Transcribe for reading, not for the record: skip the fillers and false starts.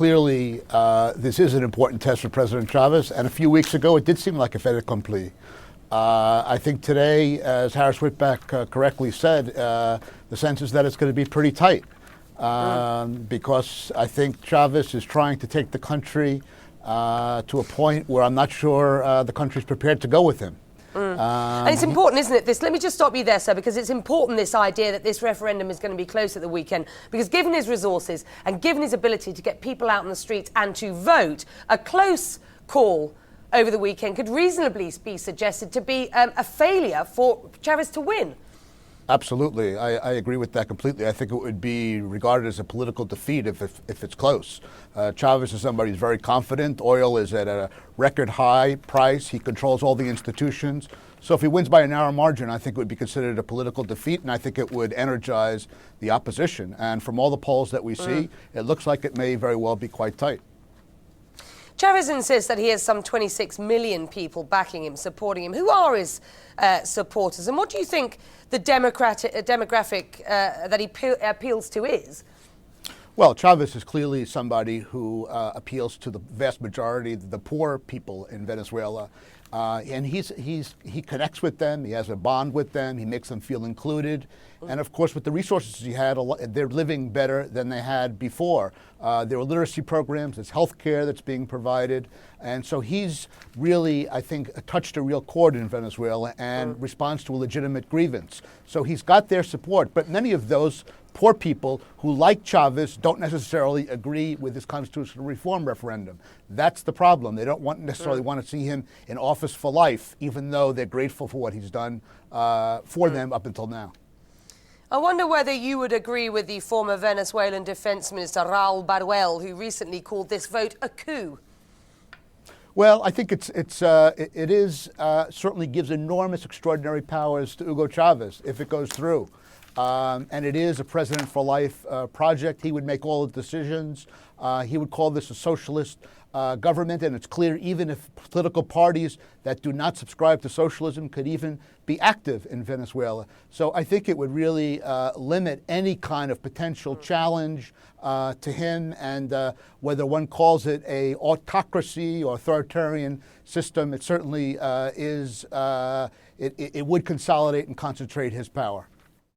clearly, this is an important test for President Chavez, and a few weeks ago it did seem like a fait accompli. I think today, as Harris Whitbeck correctly said, the sense is that it's going to be pretty tight because I think Chavez is trying to take the country to a point where I'm not sure the country's prepared to go with him. And it's important, isn't it, this? Let me just stop you there, sir, because it's important, this idea that this referendum is going to be close at the weekend, because given his resources and given his ability to get people out in the streets and to vote, a close call over the weekend could reasonably be suggested to be a failure for Chavez to win. Absolutely. I agree with that completely. I think it would be regarded as a political defeat if it's close. Chavez is somebody who's very confident. Oil is at a record high price. He controls all the institutions. So if he wins by a narrow margin, I think it would be considered a political defeat, and I think it would energize the opposition. And from all the polls that we see, it looks like it may very well be quite tight. Chavez insists that he has some 26 million people backing him, supporting him. Who are his supporters? And what do you think the demographic that he appeals to is? Well, Chavez is clearly somebody who appeals to the vast majority, the poor people in Venezuela. And he connects with them. He has a bond with them. He makes them feel included. And of course, with the resources he had, they're living better than they had before. There are literacy programs. There's health care that's being provided. And so he's really, I think, touched a real chord in Venezuela and responds to a legitimate grievance. So he's got their support. But many of those poor people who, like Chavez, don't necessarily agree with this constitutional reform referendum. That's the problem. They don't necessarily want to see him in office for life, even though they're grateful for what he's done for them up until now. I wonder whether you would agree with the former Venezuelan Defense Minister Raul Baruel, who recently called this vote a coup. Well, I think it certainly gives enormous, extraordinary powers to Hugo Chavez if it goes through. And it is a president for life project. He would make all the decisions. He would call this a socialist government, and it's clear even if political parties that do not subscribe to socialism could even be active in Venezuela. So I think it would really limit any kind of potential challenge to him, and whether one calls it a autocracy or authoritarian system, it certainly is. It would consolidate and concentrate his power.